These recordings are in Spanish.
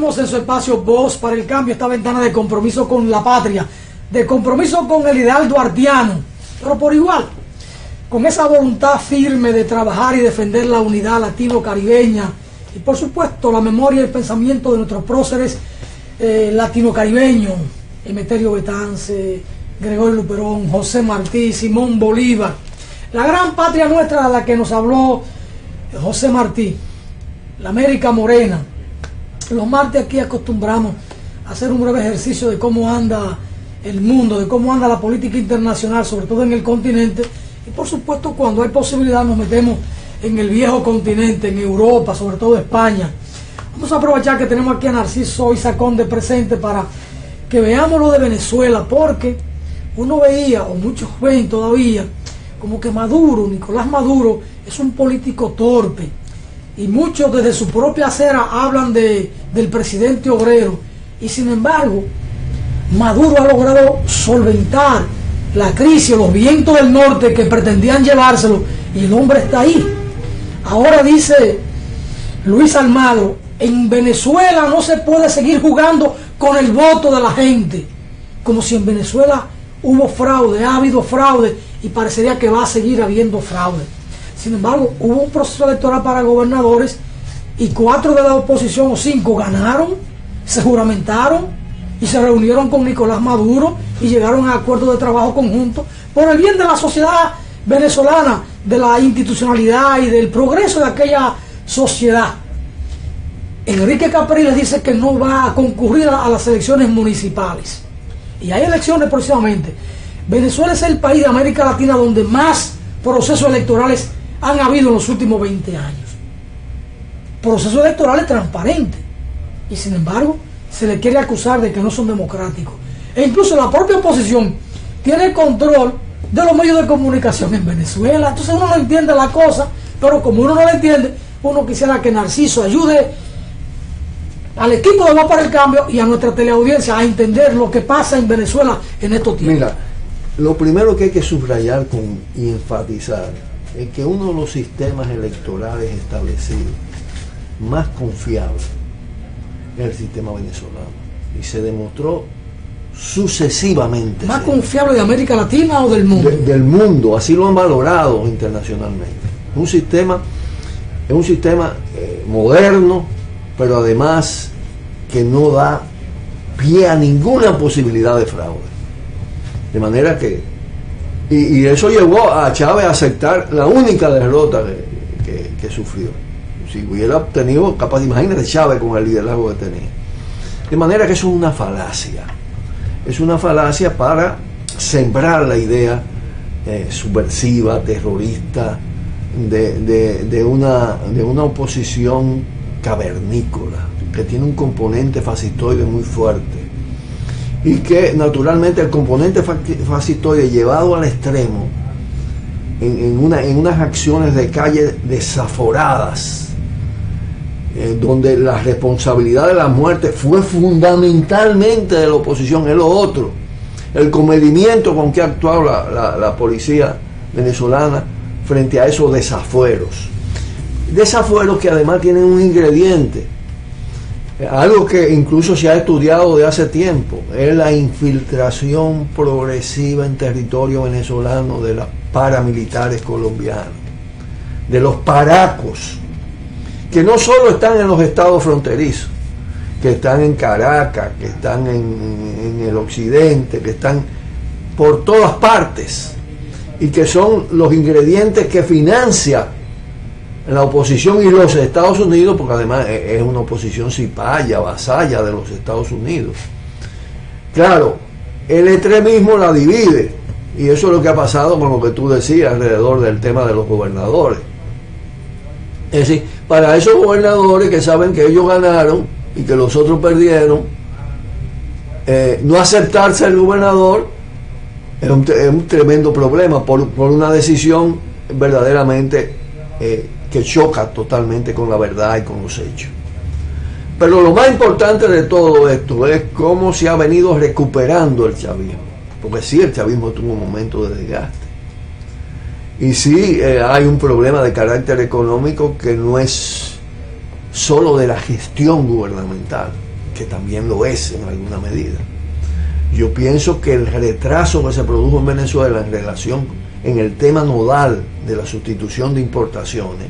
Seguimos en su espacio Voz para el Cambio, esta ventana de compromiso con la patria, de compromiso con el ideal duartiano, pero por igual, con esa voluntad firme de trabajar y defender la unidad latino-caribeña y por supuesto la memoria y el pensamiento de nuestros próceres latino-caribeños, Emeterio Betance, Gregorio Luperón, José Martí, Simón Bolívar, la gran patria nuestra a la que nos habló José Martí, la América Morena. Los martes aquí acostumbramos a hacer un breve ejercicio de cómo anda el mundo, de cómo anda la política internacional, sobre todo en el continente, y por supuesto cuando hay posibilidad nos metemos en el viejo continente, en Europa, sobre todo España. Vamos a aprovechar que tenemos aquí a Narciso Isacón de presente para que veamos lo de Venezuela, porque uno veía, o muchos ven todavía, como que Maduro, Nicolás Maduro, es un político torpe, y muchos desde su propia acera hablan del presidente obrero, y sin embargo Maduro ha logrado solventar la crisis, los vientos del norte que pretendían llevárselo, y el hombre está ahí. Ahora dice Luis Almagro, en Venezuela no se puede seguir jugando con el voto de la gente, como si en Venezuela hubo fraude, ha habido fraude, y parecería que va a seguir habiendo fraude. Sin embargo, hubo un proceso electoral para gobernadores y 4 de la oposición o 5 ganaron, se juramentaron y se reunieron con Nicolás Maduro y llegaron a acuerdos de trabajo conjunto por el bien de la sociedad venezolana, de la institucionalidad y del progreso de aquella sociedad. Enrique Capriles dice que no va a concurrir a las elecciones municipales. Y hay elecciones próximamente. Venezuela es el país de América Latina donde más procesos electorales han habido en los últimos 20 años. Procesos electorales transparentes. Y sin embargo, se le quiere acusar de que no son democráticos. E incluso la propia oposición tiene control de los medios de comunicación en Venezuela. Entonces uno no entiende la cosa, pero como uno no la entiende, uno quisiera que Narciso ayude al equipo de Voz para el Cambio y a nuestra teleaudiencia a entender lo que pasa en Venezuela en estos tiempos. Mira, lo primero que hay que subrayar y enfatizar es que uno de los sistemas electorales establecidos más confiable es el sistema venezolano, y se demostró sucesivamente. ¿Más confiable de América Latina o del mundo? Del mundo, así lo han valorado internacionalmente. Es un sistema moderno, pero además que no da pie a ninguna posibilidad de fraude. De manera que, y eso llevó a Chávez a aceptar la única derrota que sufrió. Si hubiera obtenido, capaz, imagínate Chávez con el liderazgo que tenía. De manera que eso es una falacia. Es una falacia para sembrar la idea subversiva, terrorista, de una oposición cavernícola, que tiene un componente fascistoide muy fuerte, y que naturalmente el componente fascistoide llevado al extremo en unas acciones de calle desaforadas, donde la responsabilidad de la muerte fue fundamentalmente de la oposición, es lo otro, el comedimiento con que ha actuado la policía venezolana frente a esos desafueros que además tienen un ingrediente, algo que incluso se ha estudiado de hace tiempo, es la infiltración progresiva en territorio venezolano de los paramilitares colombianos, de los paracos, que no solo están en los estados fronterizos, que están en Caracas, que están en el occidente, que están por todas partes, y que son los ingredientes que financia la oposición y los Estados Unidos, porque además es una oposición cipaya, vasalla de los Estados Unidos. Claro, el extremismo la divide, y eso es lo que ha pasado con lo que tú decías alrededor del tema de los gobernadores. Es decir, para esos gobernadores que saben que ellos ganaron y que los otros perdieron, no aceptar ser gobernador es un tremendo problema por una decisión verdaderamente que choca totalmente con la verdad y con los hechos. Pero lo más importante de todo esto es cómo se ha venido recuperando el chavismo, porque sí, el chavismo tuvo un momento de desgaste, y sí hay un problema de carácter económico que no es solo de la gestión gubernamental, que también lo es en alguna medida. Yo pienso que el retraso que se produjo en Venezuela en relación en el tema nodal de la sustitución de importaciones,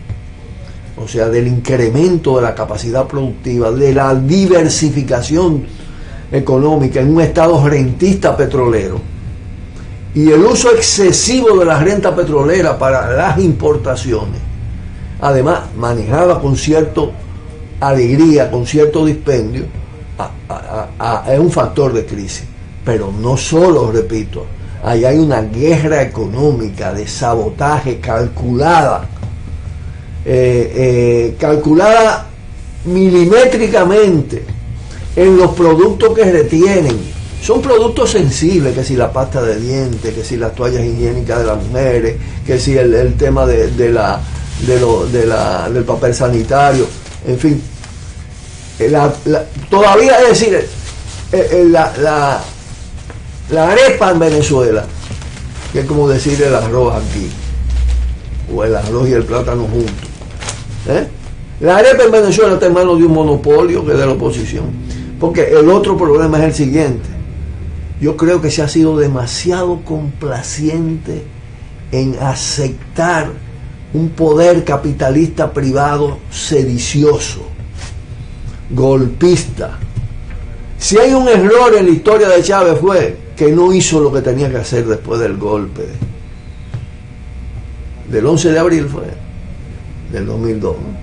o sea, del incremento de la capacidad productiva, de la diversificación económica en un estado rentista petrolero, y el uso excesivo de la renta petrolera para las importaciones, además manejada con cierta alegría, con cierto dispendio, es un factor de crisis. Pero no solo, repito, ahí hay una guerra económica de sabotaje calculada, calculada milimétricamente en los productos que retienen. Son productos sensibles, que si la pasta de dientes, que si las toallas higiénicas de las mujeres, que si el tema del papel sanitario, en fin. Todavía, es decir, la arepa en Venezuela, que es como decir el arroz aquí, o el arroz y el plátano juntos. La arepa en Venezuela está en manos de un monopolio que es de la oposición. Porque el otro problema es el siguiente. Yo creo que se ha sido demasiado complaciente en aceptar un poder capitalista privado sedicioso, golpista. Si hay un error en la historia de Chávez fue que no hizo lo que tenía que hacer después del golpe del 11 de abril fue del 2002, ¿no?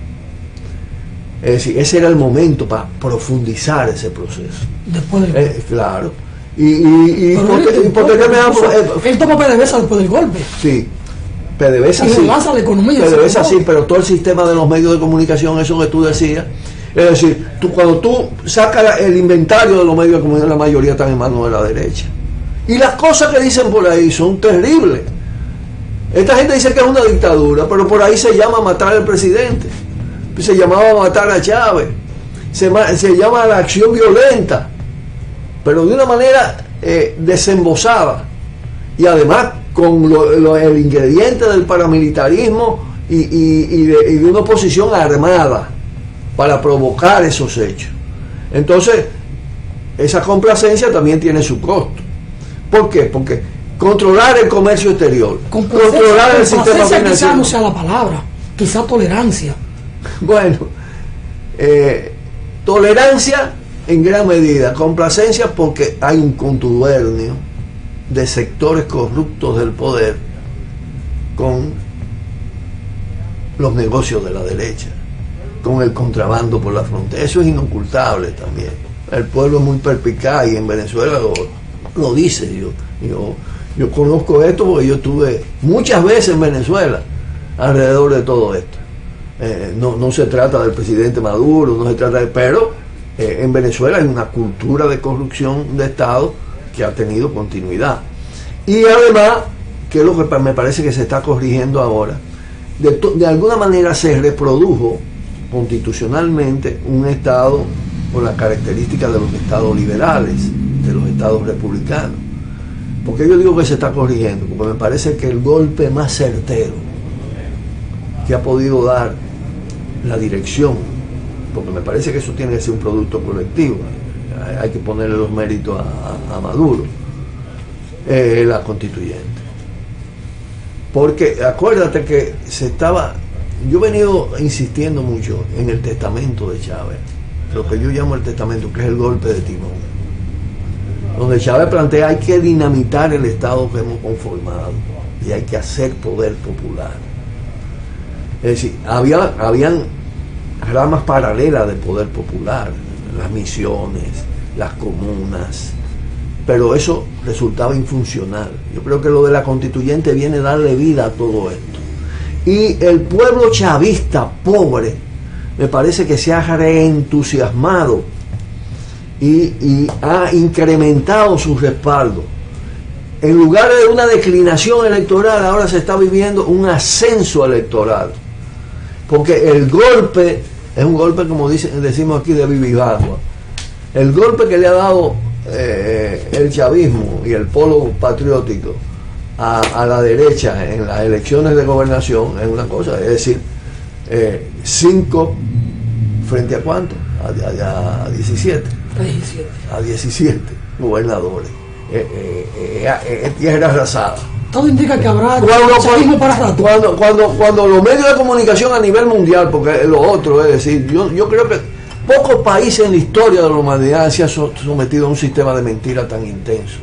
Es decir, ese era el momento para profundizar ese proceso Después del golpe. Claro. Él tomó PDVSA después del golpe. Sí, PDVSA sí. La economía, PDVSA sí, pero todo el sistema de los medios de comunicación, eso que tú decías. Es decir, cuando tú sacas el inventario de los medios de comunicación, la mayoría están en manos de la derecha. Y las cosas que dicen por ahí son terribles. Esta gente dice que es una dictadura, pero por ahí se llama matar al presidente. Se llamaba matar a Chávez. Se llama la acción violenta, pero de una manera desembosada. Y además con el ingrediente del paramilitarismo y de una oposición armada para provocar esos hechos. Entonces, esa complacencia también tiene su costo. ¿Por qué? Porque controlar el comercio exterior, controlar el sistema financiero. Quizás no sea la palabra, quizás tolerancia. Bueno, tolerancia en gran medida, complacencia porque hay un contubernio de sectores corruptos del poder con los negocios de la derecha, con el contrabando por la frontera. Eso es inocultable también. El pueblo es muy perspicaz y en Venezuela lo dice. Yo conozco esto porque yo estuve muchas veces en Venezuela alrededor de todo esto. No se trata del presidente Maduro, no se trata pero en Venezuela hay una cultura de corrupción de Estado que ha tenido continuidad. Y además, que es lo que me parece que se está corrigiendo ahora, de alguna manera se reprodujo constitucionalmente un Estado con las características de los Estados liberales, de los Estados republicanos. Porque yo digo que se está corrigiendo, porque me parece que el golpe más certero que ha podido dar la dirección, porque me parece que eso tiene que ser un producto colectivo, hay que ponerle los méritos a Maduro, la constituyente. Porque acuérdate que yo he venido insistiendo mucho en el testamento de Chávez, lo que yo llamo el testamento, que es el golpe de timón, donde Chávez plantea hay que dinamitar el Estado que hemos conformado y hay que hacer poder popular. Es decir, habían ramas paralelas de poder popular, las misiones, las comunas, pero eso resultaba infuncional. Yo creo que lo de la constituyente viene a darle vida a todo esto. Y el pueblo chavista pobre, me parece que se ha reentusiasmado y ha incrementado su respaldo. En lugar de una declinación electoral, ahora se está viviendo un ascenso electoral. Porque el golpe es un golpe, como decimos aquí, de vivivagua. El golpe que le ha dado el chavismo y el polo patriótico a la derecha en las elecciones de gobernación es una cosa, es decir, 5 frente a cuánto, a 17. a 17 gobernadores. Tierra arrasada. Todo indica que habrá para rato. Cuando los medios de comunicación a nivel mundial, porque lo otro es decir, yo creo que pocos países en la historia de la humanidad se han sometido a un sistema de mentira tan intenso,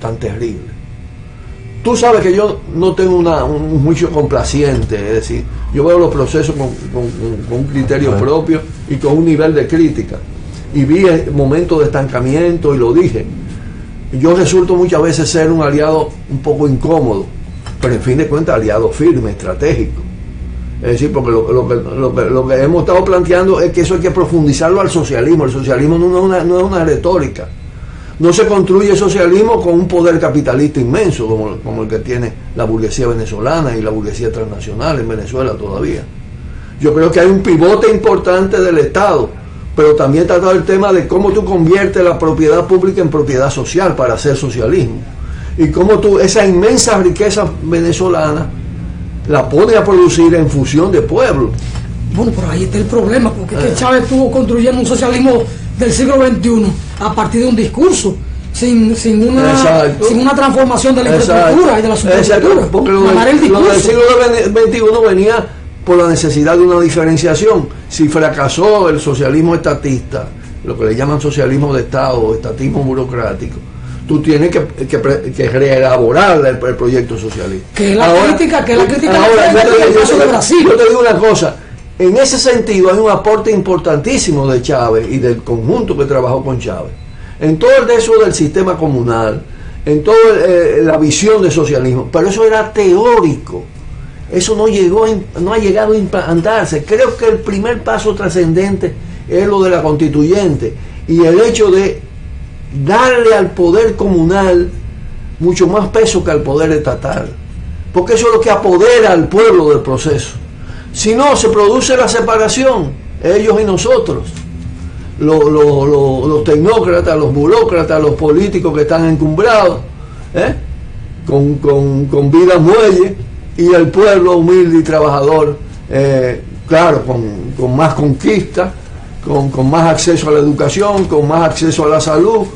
tan terrible. Tú sabes que yo no tengo un juicio complaciente, es decir, yo veo los procesos con un criterio propio y con un nivel de crítica. Y vi momentos de estancamiento y lo dije. Yo resulto muchas veces ser un aliado un poco incómodo, pero en fin de cuentas aliado firme, estratégico. Es decir, porque lo que hemos estado planteando es que eso hay que profundizarlo al socialismo. El socialismo no es una retórica. No se construye el socialismo con un poder capitalista inmenso como el que tiene la burguesía venezolana y la burguesía transnacional en Venezuela todavía. Yo creo que hay un pivote importante del Estado, pero también trata el tema de cómo tú conviertes la propiedad pública en propiedad social para hacer socialismo. Y cómo tú esa inmensa riqueza venezolana la pones a producir en función de pueblo. Bueno, pero ahí está el problema, porque que Chávez estuvo construyendo un socialismo del siglo XXI a partir de un discurso, sin una transformación de la infraestructura y de la superestructura. Porque lo del siglo XXI venía por la necesidad de una diferenciación. Si fracasó el socialismo estatista, lo que le llaman socialismo de Estado o estatismo burocrático, tú tienes que reelaborar el proyecto socialista. Que es la crítica de Brasil. Yo te digo una cosa, en ese sentido hay un aporte importantísimo de Chávez y del conjunto que trabajó con Chávez. En todo el eso del sistema comunal, en toda la visión de socialismo, pero eso era teórico. Eso no ha llegado a implantarse. Creo que el primer paso trascendente es lo de la constituyente y el hecho de darle al poder comunal mucho más peso que al poder estatal, porque eso es lo que apodera al pueblo del proceso. Si no, se produce la separación, ellos y nosotros, los tecnócratas, los burócratas, los políticos que están encumbrados, con vida muelle, y el pueblo humilde y trabajador, claro, con más conquista, con más acceso a la educación, con más acceso a la salud,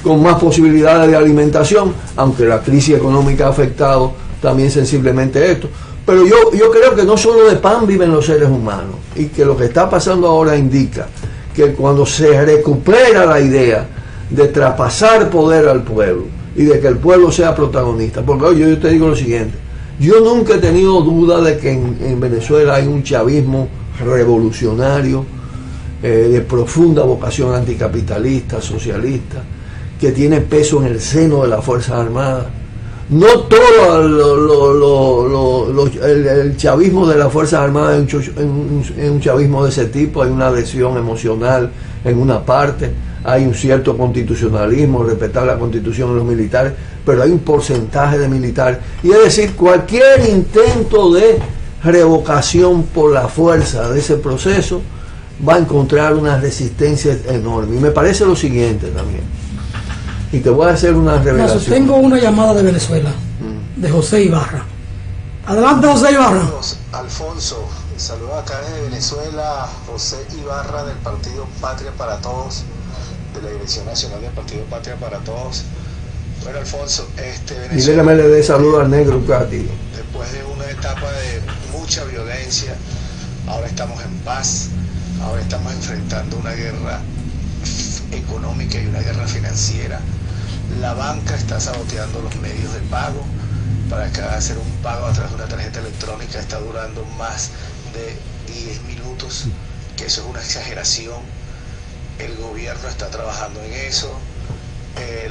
con más posibilidades de alimentación, aunque la crisis económica ha afectado también sensiblemente esto. Pero yo creo que no solo de pan viven los seres humanos, y que lo que está pasando ahora indica que cuando se recupera la idea de traspasar poder al pueblo y de que el pueblo sea protagonista, porque oye, yo te digo lo siguiente, yo nunca he tenido duda de que en Venezuela hay un chavismo revolucionario, de profunda vocación anticapitalista, socialista, que tiene peso en el seno de las Fuerzas Armadas. No todo el chavismo de las Fuerzas Armadas es un chavismo de ese tipo. Hay una adhesión emocional en una parte, hay un cierto constitucionalismo, respetar la constitución de los militares, pero hay un porcentaje de militares. Y es decir, cualquier intento de revocación por la fuerza de ese proceso va a encontrar una resistencia enorme. Y me parece lo siguiente también, y te voy a hacer una revelación. Tengo una llamada de Venezuela, de José Ibarra. Adelante, José Ibarra. Alfonso, saludos acá desde Venezuela, José Ibarra del Partido Patria para Todos, de la Dirección Nacional del Partido Patria para Todos. Bueno, Alfonso, Venezuela, y déjame le dé saludo al negro Cati. Después de una etapa de mucha violencia, ahora estamos en paz, ahora estamos enfrentando una guerra económica y una guerra financiera. La banca está saboteando los medios de pago. Para que hacer un pago a través de una tarjeta electrónica está durando más de 10 minutos, que eso es una exageración. El gobierno está trabajando en eso.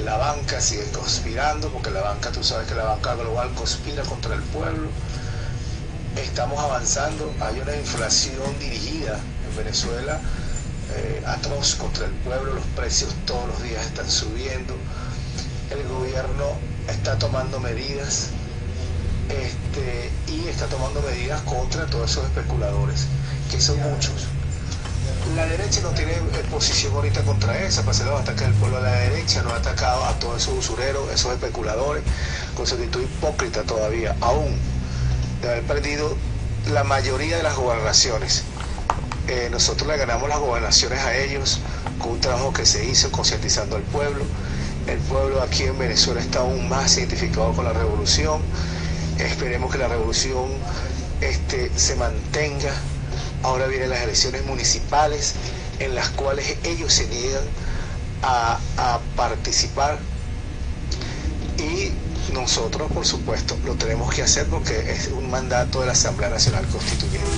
La banca sigue conspirando, porque la banca, tú sabes que la banca global conspira contra el pueblo. Estamos avanzando, hay una inflación dirigida en Venezuela, atroz contra el pueblo, los precios todos los días están subiendo. El gobierno está tomando medidas y está tomando medidas contra todos esos especuladores, que son muchos. La derecha no tiene posición ahorita contra esa, para hacer los ataques del pueblo. A la derecha no ha atacado a todos esos usureros, esos especuladores, con su actitud hipócrita todavía, aún de haber perdido la mayoría de las gobernaciones. Nosotros le ganamos las gobernaciones a ellos con un trabajo que se hizo concientizando al pueblo. El pueblo aquí en Venezuela está aún más identificado con la revolución. Esperemos que la revolución se mantenga. Ahora vienen las elecciones municipales en las cuales ellos se niegan a participar, y nosotros, por supuesto, lo tenemos que hacer porque es un mandato de la Asamblea Nacional Constituyente.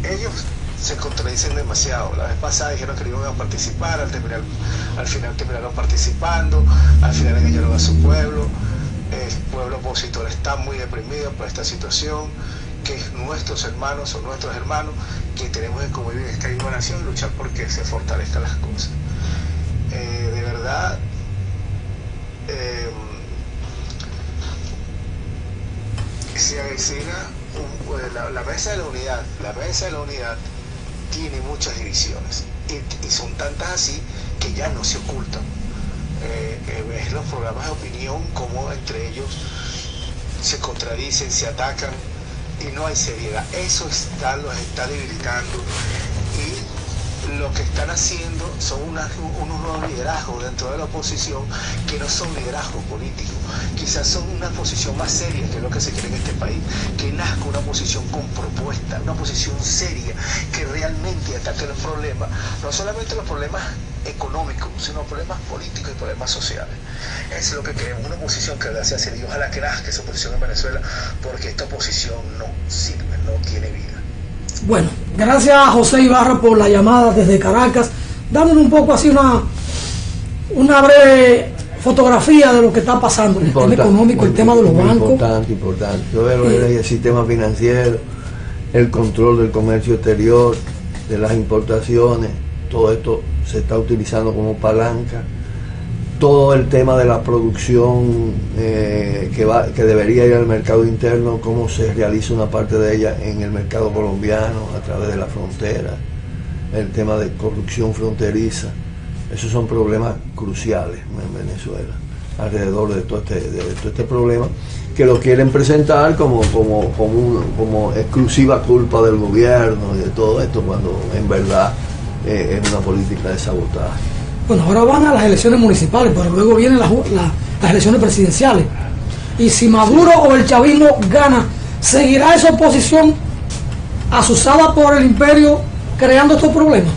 Ellos se contradicen demasiado. La vez pasada dijeron que no iban a participar, al final terminaron participando, al final engañaron a su pueblo. El pueblo opositor está muy deprimido por esta situación, que es nuestros hermanos, son nuestros hermanos, que tenemos que convivir en esta misma nación y luchar porque se fortalezcan las cosas. De verdad, se avecina la mesa de la unidad. La mesa de la unidad tiene muchas divisiones y son tantas así que ya no se ocultan. Ves los programas de opinión como entre ellos se contradicen, se atacan y no hay seriedad. Eso los está debilitando, y lo que están haciendo son unos nuevos liderazgos dentro de la oposición que no son liderazgos políticos, quizás son una posición más seria, que es lo que se quiere en este país, que nazca una posición con propuesta, una posición seria, que realmente ataque los problemas, no solamente los problemas económicos, sino problemas políticos y problemas sociales. Es lo que queremos, una oposición que sea seria, y ojalá que nazca esa oposición en Venezuela, porque esta oposición no sirve, no tiene vida. Bueno, gracias a José Ibarra por la llamada desde Caracas, dándonos un poco así una breve fotografía de lo que está pasando en el tema económico, el tema de los bancos. Importante. Yo veo el sistema financiero, el control del comercio exterior, de las importaciones, todo esto se está utilizando como palanca. Todo el tema de la producción que debería ir al mercado interno, cómo se realiza una parte de ella en el mercado colombiano a través de la frontera, el tema de corrupción fronteriza. Esos son problemas cruciales en Venezuela, alrededor de todo este problema, que lo quieren presentar como exclusiva culpa del gobierno y de todo esto, cuando en verdad es una política de sabotaje. Bueno, ahora van a las elecciones municipales, pero luego vienen las elecciones presidenciales. Y si Maduro o el chavismo gana, ¿seguirá esa oposición asusada por el imperio creando estos problemas?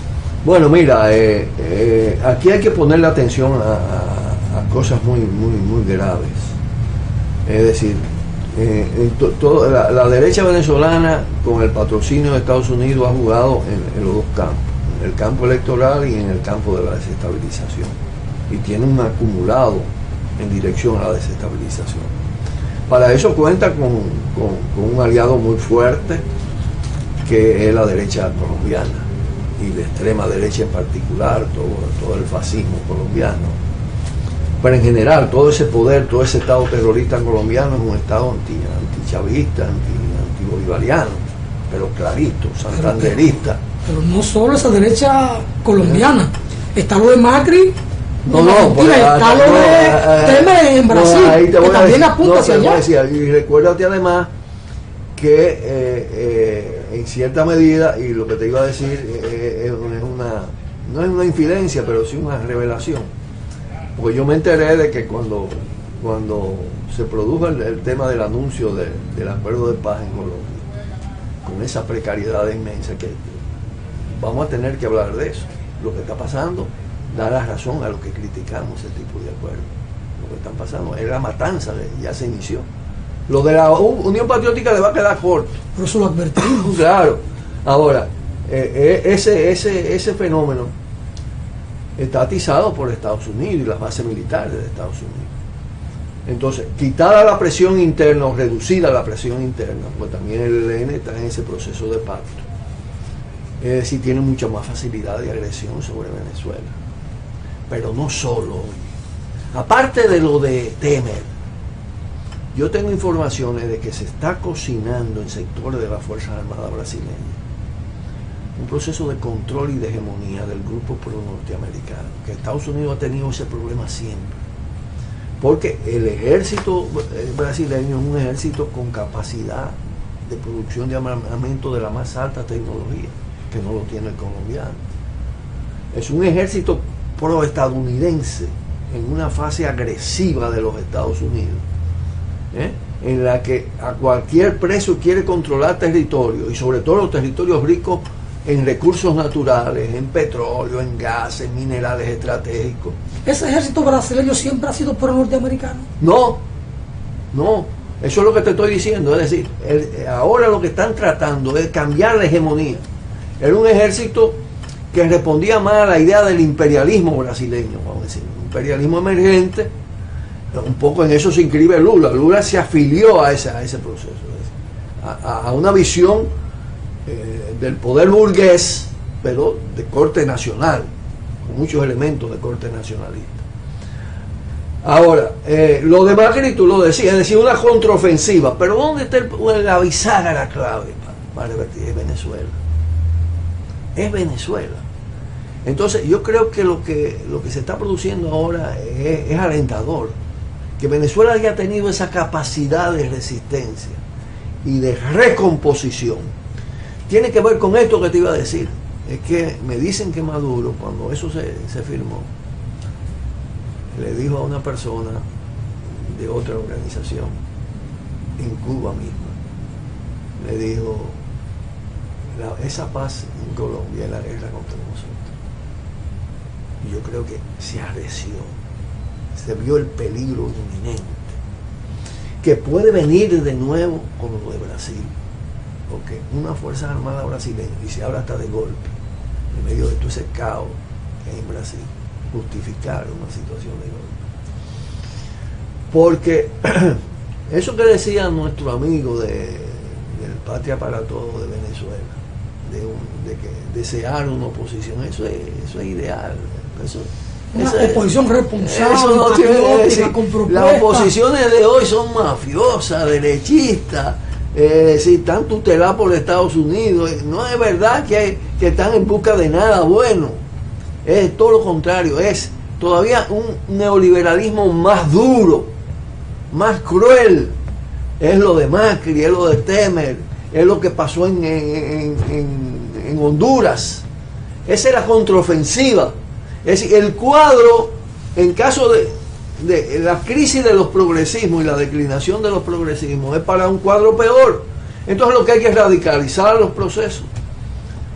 Bueno, mira, aquí hay que ponerle atención a cosas muy graves. Es decir, la derecha venezolana, con el patrocinio de Estados Unidos, ha jugado en los dos campos, en el campo electoral y en el campo de la desestabilización, y tiene un acumulado en dirección a la desestabilización. Para eso cuenta con un aliado muy fuerte, que es la derecha colombiana, y la extrema derecha en particular, todo el fascismo colombiano. Pero en general, todo ese poder, todo ese estado terrorista colombiano es un estado antichavista, antibolivariano, pero clarito, santanderista. Pero no solo esa derecha colombiana, está lo de Macri, está lo de Temer en Brasil, que también apunta hacia allá. Y recuérdate además que en cierta medida, y lo que te iba a decir no es una infidencia, pero sí una revelación, porque yo me enteré de que cuando se produjo el tema del anuncio del acuerdo de paz en Colombia, con esa precariedad inmensa, que vamos a tener que hablar de eso. Lo que está pasando da la razón a lo que criticamos ese tipo de acuerdos. Lo que está pasando es la matanza, ya se inició. Lo de la Unión Patriótica le va a quedar corto. Pero eso lo advertimos. Claro. Ahora, ese fenómeno está atizado por Estados Unidos y las bases militares de Estados Unidos. Entonces, quitada la presión interna o reducida la presión interna, pues también el ELN está en ese proceso de pacto. Es decir, tiene mucha más facilidad de agresión sobre Venezuela. Pero no solo. Aparte de lo de Temer, yo tengo informaciones de que se está cocinando en sectores de las Fuerzas Armadas brasileñas un proceso de control y de hegemonía del grupo pro-norteamericano, que Estados Unidos ha tenido ese problema siempre. Porque el ejército brasileño es un ejército con capacidad de producción de armamento de la más alta tecnología, que no lo tiene el colombiano. Es un ejército proestadounidense en una fase agresiva de los Estados Unidos, en la que a cualquier precio quiere controlar territorio, y sobre todo los territorios ricos en recursos naturales, en petróleo, en gas, en minerales estratégicos. ¿Ese ejército brasileño siempre ha sido pro-norteamericano? No, eso es lo que te estoy diciendo. Es decir, ahora lo que están tratando es cambiar la hegemonía. Era un ejército que respondía más a la idea del imperialismo brasileño, vamos a decir, un imperialismo emergente. Un poco en eso se inscribe Lula. Lula se afilió a ese proceso, a una visión del poder burgués, pero de corte nacional, con muchos elementos de corte nacionalista. Ahora, lo de Macri, tú lo decías, es decir, una contraofensiva, pero ¿dónde está la bisagra clave para revertir? Es Venezuela. Es Venezuela. Entonces, yo creo que lo que se está produciendo ahora es alentador, que Venezuela haya tenido esa capacidad de resistencia y de recomposición. Tiene que ver con esto que te iba a decir. Es que me dicen que Maduro, cuando eso se firmó, le dijo a una persona de otra organización en Cuba misma, le dijo: esa paz en Colombia es la guerra contra nosotros. Y yo creo que se arreció, se vio el peligro inminente, que puede venir de nuevo con lo de Brasil, porque una fuerza armada brasileña, y se habla hasta de golpe, en medio de todo ese caos que hay en Brasil, justificar una situación de golpe. Porque eso que decía nuestro amigo del Patria para Todos de Venezuela, de que desear una oposición, eso es ideal. Una oposición responsable, eso no tiene decir, con propuestas. las oposiciones de hoy son mafiosas, derechistas, si están tuteladas por Estados Unidos. No es verdad que están en busca de nada bueno, es todo lo contrario, es todavía un neoliberalismo más duro, más cruel. Es lo de Macri, es lo de Temer, es lo que pasó en Honduras. Esa es la contraofensiva. Es decir, el cuadro, en caso de la crisis de los progresismos y la declinación de los progresismos, es para un cuadro peor. Entonces lo que hay que es radicalizar los procesos.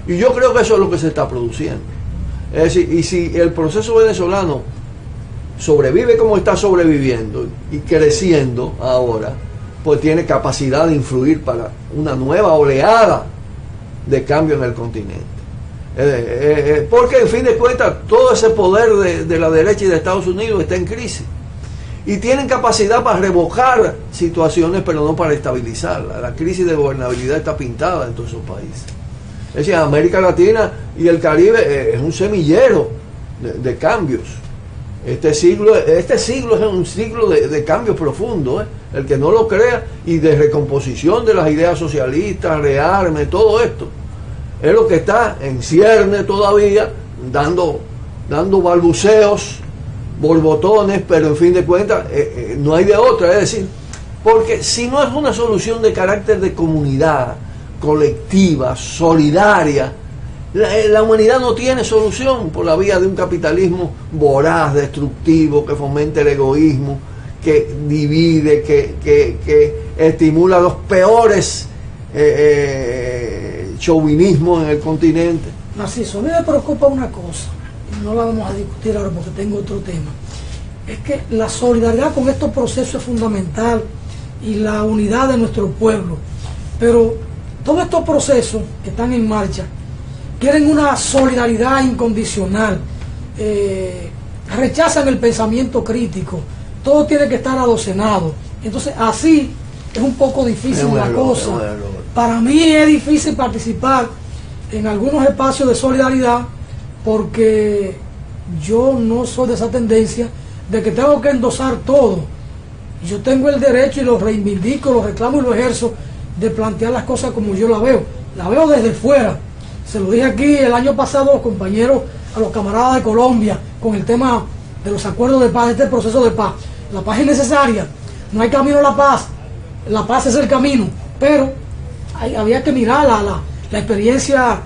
Y yo creo que eso es lo que se está produciendo. Es decir, y si el proceso venezolano sobrevive como está sobreviviendo y creciendo ahora, pues tiene capacidad de influir para una nueva oleada de cambio en el continente. Porque en fin de cuentas todo ese poder de la derecha y de Estados Unidos está en crisis y tienen capacidad para revocar situaciones, pero no para estabilizarlas. La crisis de gobernabilidad está pintada en todos esos países. Es decir, América Latina y el Caribe es un semillero de cambios. Este siglo es un siglo de cambios profundos, el que no lo crea, y de recomposición de las ideas socialistas, rearme, todo esto. Es lo que está en cierne todavía, dando balbuceos, borbotones, pero en fin de cuentas no hay de otra. Es decir, porque si no es una solución de carácter de comunidad, colectiva, solidaria, la humanidad no tiene solución por la vía de un capitalismo voraz, destructivo, que fomenta el egoísmo, que divide, que estimula los peores chauvinismos en el continente. Narciso, a mí me preocupa una cosa, y no la vamos a discutir ahora porque tengo otro tema, es que la solidaridad con estos procesos es fundamental y la unidad de nuestro pueblo, pero todos estos procesos que están en marcha quieren una solidaridad incondicional, rechazan el pensamiento crítico, todo tiene que estar adocenado. Entonces así es un poco difícil la cosa. Para mí es difícil participar en algunos espacios de solidaridad porque yo no soy de esa tendencia de que tengo que endosar todo. Yo tengo el derecho y lo reivindico, lo reclamo y lo ejerzo de plantear las cosas como yo la veo. La veo desde fuera. Se lo dije aquí el año pasado a los compañeros, a los camaradas de Colombia, con el tema de los acuerdos de paz, este proceso de paz. La paz es necesaria, no hay camino a la paz es el camino, pero había que mirar la experiencia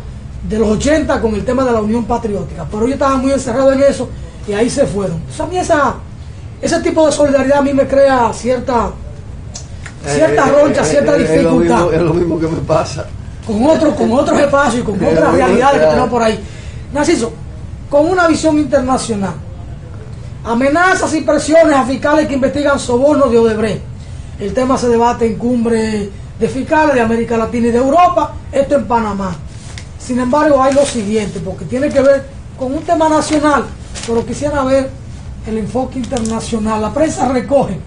de los 80 con el tema de la Unión Patriótica, pero ellos estaban muy encerrados en eso y ahí se fueron. O sea, a mí ese tipo de solidaridad a mí me crea cierta roncha, cierta dificultad. Es lo mismo que me pasa. Con otros espacios y con otras realidades que tenemos por ahí. Narciso, con una visión internacional, amenazas y presiones a fiscales que investigan sobornos de Odebrecht. El tema se debate en cumbre de fiscales de América Latina y de Europa, esto en Panamá. Sin embargo, hay lo siguiente, porque tiene que ver con un tema nacional, pero quisiera ver el enfoque internacional. La prensa recoge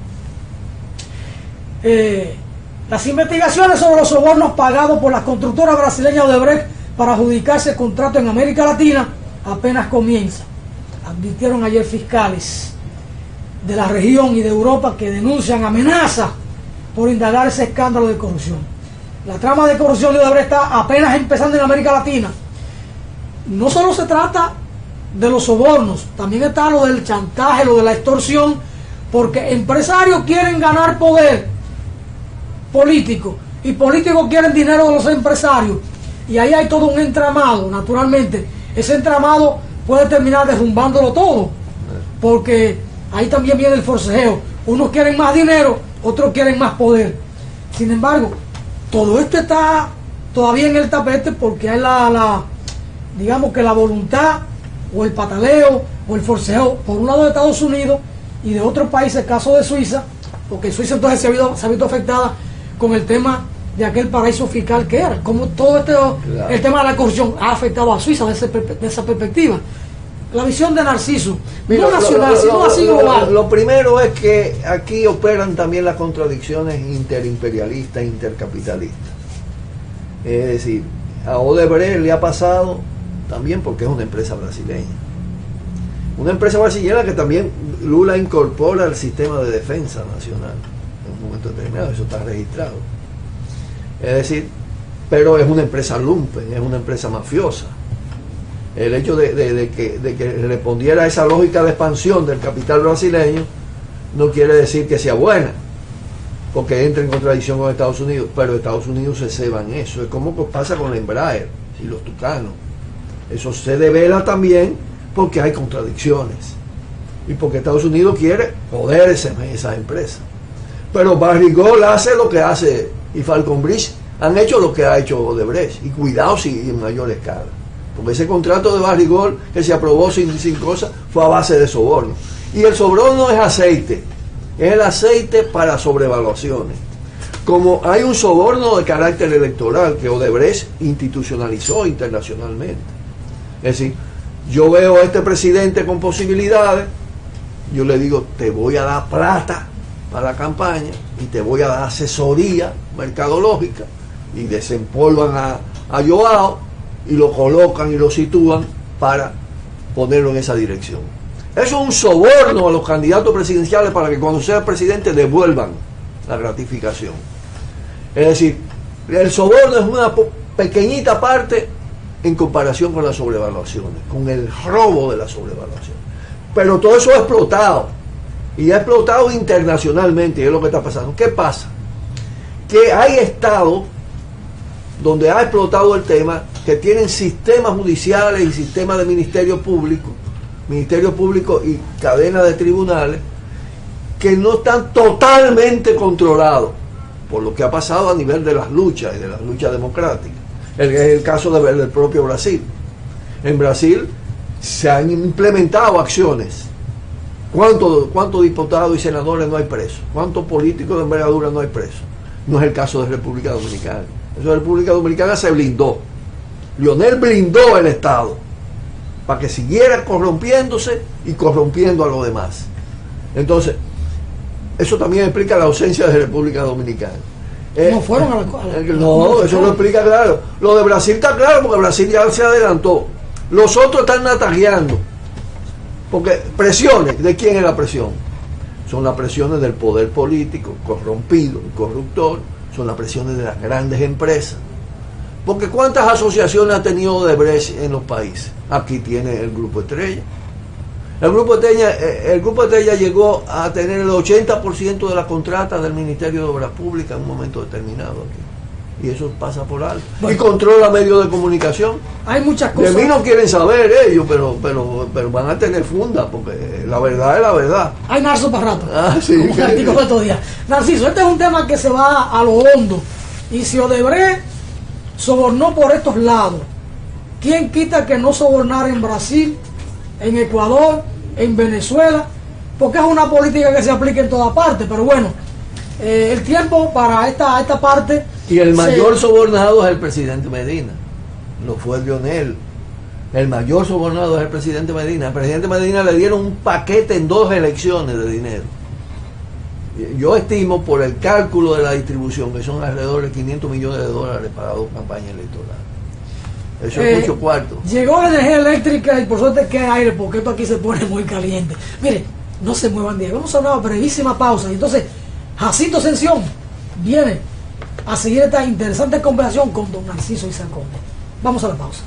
las investigaciones sobre los sobornos pagados por la constructora brasileña Odebrecht para adjudicarse el contrato en América Latina apenas comienza. Advirtieron ayer fiscales de la región y de Europa que denuncian amenazas por indagar ese escándalo de corrupción. La trama de corrupción de Odebrecht está apenas empezando en América Latina. No solo se trata de los sobornos, también está lo del chantaje, lo de la extorsión, porque empresarios quieren ganar poder político y políticos quieren dinero de los empresarios, y ahí hay todo un entramado. Naturalmente ese entramado puede terminar derrumbándolo todo, porque ahí también viene el forcejeo. Unos quieren más dinero, otros quieren más poder. Sin embargo, todo esto está todavía en el tapete porque hay digamos que la voluntad o el pataleo o el forcejeo por un lado de Estados Unidos y de otros países, caso de Suiza, porque Suiza entonces se ha visto afectada con el tema de aquel paraíso fiscal que era, como todo el tema de la corrupción ha afectado a Suiza de esa perspectiva. La visión de Narciso, mira, no nacional, sino así global. Lo primero es que aquí operan también las contradicciones interimperialistas, intercapitalistas. Es decir, a Odebrecht le ha pasado también porque es una empresa brasileña. Una empresa brasileña que también Lula incorpora al sistema de defensa nacional en un momento determinado, eso está registrado. Es decir, pero es una empresa lumpen, es una empresa mafiosa. El hecho de que respondiera a esa lógica de expansión del capital brasileño no quiere decir que sea buena, porque entra en contradicción con Estados Unidos, pero Estados Unidos se ceba en eso. Es como pasa con la Embraer y los Tucanos. Eso se devela también porque hay contradicciones y porque Estados Unidos quiere joderse en esas empresas. Pero Barrigold hace lo que hace y Falcon Bridge han hecho lo que ha hecho Odebrecht, y cuidado si en mayor escala, porque ese contrato de Barrigold que se aprobó sin cosas fue a base de soborno, y el soborno es aceite, es el aceite para sobrevaluaciones. Como hay un soborno de carácter electoral que Odebrecht institucionalizó internacionalmente, es decir, yo veo a este presidente con posibilidades, yo le digo, te voy a dar plata para la campaña y te voy a dar asesoría mercadológica, y desempolvan a Joao y lo colocan y lo sitúan para ponerlo en esa dirección. Eso es un soborno a los candidatos presidenciales para que cuando sea presidente devuelvan la gratificación. Es decir, el soborno es una pequeñita parte en comparación con las sobrevaluaciones, con el robo de la sobrevaluación. Pero todo eso ha explotado, y ha explotado internacionalmente, y es lo que está pasando. ¿Qué pasa? Que hay estados donde ha explotado el tema, que tienen sistemas judiciales y sistemas de ministerio público y cadena de tribunales que no están totalmente controlados por lo que ha pasado a nivel de las luchas y de las luchas democráticas. Es el caso del propio Brasil. En Brasil se han implementado acciones. ¿Cuántos diputados y senadores no hay presos? ¿Cuántos políticos de envergadura no hay presos? No es el caso de República Dominicana. Eso de República Dominicana se blindó. Lionel blindó el Estado para que siguiera corrompiéndose y corrompiendo a los demás. Entonces, eso también explica la ausencia de República Dominicana. No fueron a la No, eso lo explica claro. Lo de Brasil está claro porque Brasil ya se adelantó. Los otros están natajeando. Porque presiones, ¿de quién es la presión? Son las presiones del poder político, corrompido y corruptor. Son las presiones de las grandes empresas. Porque ¿cuántas asociaciones ha tenido Odebrecht en los países? Aquí tiene el Grupo Estrella. El Grupo Estrella llegó a tener el 80% de las contratas del Ministerio de Obras Públicas en un momento determinado aquí. y eso pasa por alto. Bueno. Y controla medios de comunicación. Hay muchas De cosas. mí no quieren saber ellos, pero van a tener funda, porque la verdad es la verdad. Hay Narso para rato. Ah, sí. Como un artículo de estos días. Narciso, este es un tema que se va a lo hondo. Y si Odebrecht sobornó por estos lados, ¿quién quita que no sobornara en Brasil, en Ecuador, en Venezuela? Porque es una política que se aplica en toda parte. Pero bueno, el tiempo para esta parte... Y el mayor sobornado es el presidente Medina. No fue Lionel. El mayor sobornado es el presidente Medina. Al presidente Medina le dieron un paquete en 2 elecciones de dinero. Yo estimo, por el cálculo de la distribución, que son alrededor de 500 millones de dólares para 2 campañas electorales. Eso es mucho cuarto. Llegó la energía eléctrica y por suerte que hay aire, porque esto aquí se pone muy caliente. Mire, no se muevan de ahí. Vamos a una brevísima pausa. Y entonces, Jacinto Ascensión viene a seguir esta interesante conversación con don Narciso Conde. Vamos a la pausa.